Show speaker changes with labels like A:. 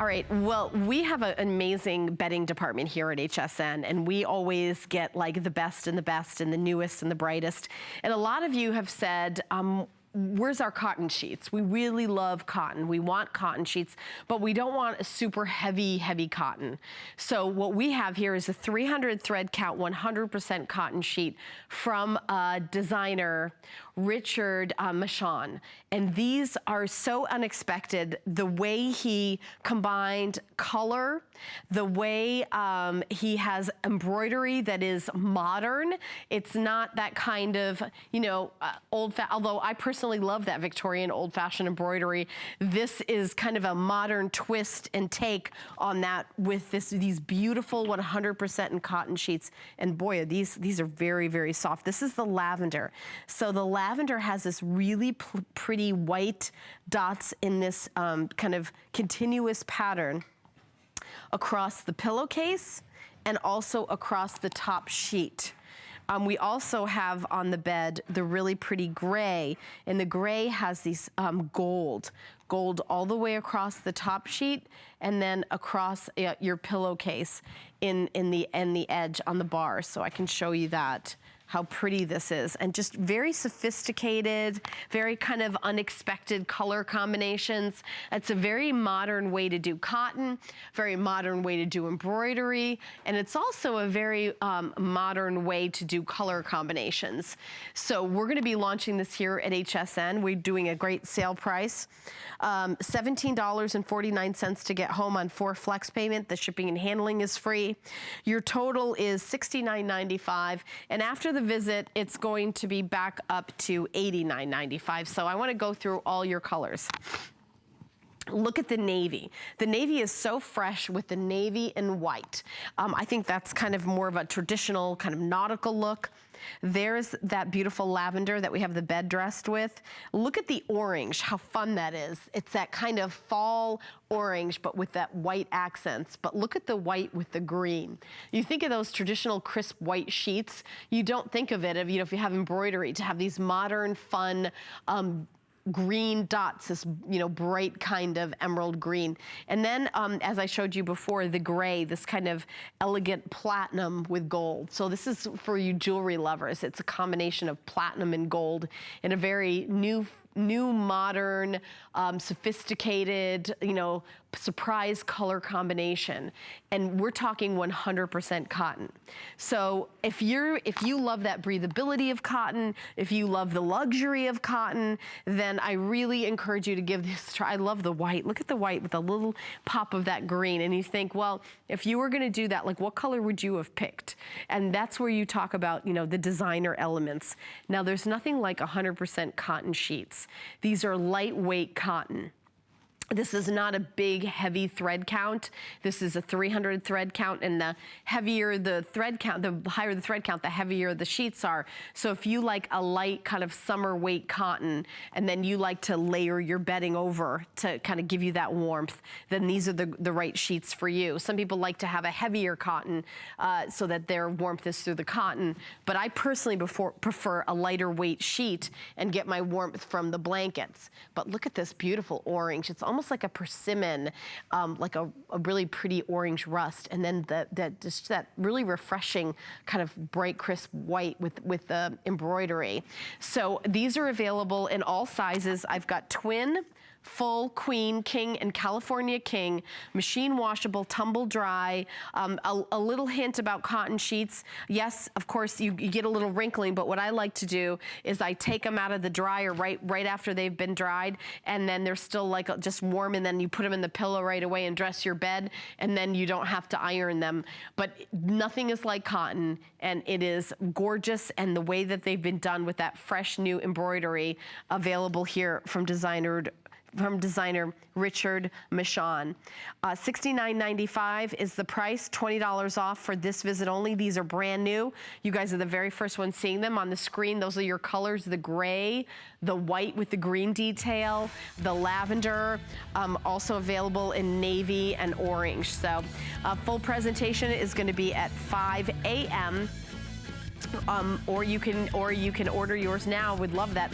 A: All right, well, we have an amazing bedding department here at HSN, and we always get like the best and the best and the newest and the brightest. And a lot of you have said, where's our cotton sheets? We really love cotton. We want cotton sheets, but we don't want a super heavy, heavy cotton. So what we have here is a 300 thread count, 100% cotton sheet from designer Richard Mishaan. And these are so unexpected. The way he combined color, the way he has embroidery that is modern. It's not that kind of, you know, although I personally love that Victorian old-fashioned embroidery. This is kind of a modern twist and take on that with these beautiful 100% in cotton sheets. And boy, these are very, very soft. This is the lavender. So the lavender has this really pretty white dots in this kind of continuous pattern across the pillowcase and also across the top sheet. We also have on the bed the really pretty gray, and the gray has these gold all the way across the top sheet and then across your pillowcase in the edge on the bar. So I can show you that, how pretty this is, and just very sophisticated, very kind of unexpected color combinations. It's a very modern way to do cotton, very modern way to do embroidery, and it's also a very modern way to do color combinations. So we're gonna be launching this here at HSN. We're doing a great sale price. $17.49 to get home on 4 flex payment. The shipping and handling is free. Your total is $69.95, and after the visit, it's going to be back up to $89.95. So I want to go through all your colors. Look at the navy. The navy is so fresh with the navy and white. I think that's kind of more of a traditional kind of nautical look. There's that beautiful lavender that we have the bed dressed with. Look at the orange, how fun that is. It's that kind of fall orange, but with that white accents. But look at the white with the green. You think of those traditional crisp white sheets, you don't think of it, you know, if you have embroidery, to have these modern, fun, green dots, this, you know, bright kind of emerald green. And then, as I showed you before, the gray, this kind of elegant platinum with gold. So this is for you jewelry lovers. It's a combination of platinum and gold in a very new, modern, sophisticated, you know, surprise color combination. And we're talking 100% cotton. So if you love that breathability of cotton, if you love the luxury of cotton, then I really encourage you to give this a try. I love the white. Look at the white with a little pop of that green. And you think, well, if you were gonna do that, like what color would you have picked? And that's where you talk about, you know, the designer elements. Now there's nothing like 100% cotton sheets. These are lightweight cotton. This is not a big, heavy thread count. This is a 300 thread count, and the heavier the thread count, the higher the thread count, the heavier the sheets are. So if you like a light kind of summer weight cotton, and then you like to layer your bedding over to kind of give you that warmth, then these are the right sheets for you. Some people like to have a heavier cotton so that their warmth is through the cotton, but I personally prefer a lighter weight sheet and get my warmth from the blankets. But look at this beautiful orange. It's almost like a persimmon, like a really pretty orange rust, and then just that really refreshing kind of bright, crisp white with the embroidery. So these are available in all sizes. I've got twin, full, queen, king, and California king, machine washable, tumble dry. A little hint about cotton sheets. Yes, of course, you get a little wrinkling, but what I like to do is I take them out of the dryer right after they've been dried, and then they're still like just warm, and then you put them in the pillow right away and dress your bed, and then you don't have to iron them. But nothing is like cotton, and it is gorgeous, and the way that they've been done with that fresh new embroidery available here from designer Richard Mishaan. $69.95 is the price, $20 off for this visit only. These are brand new. You guys are the very first ones seeing them on the screen. Those are your colors, the gray, the white with the green detail, the lavender, also available in navy and orange. So full presentation is gonna be at 5 a.m. Or you can order yours now. Would love that.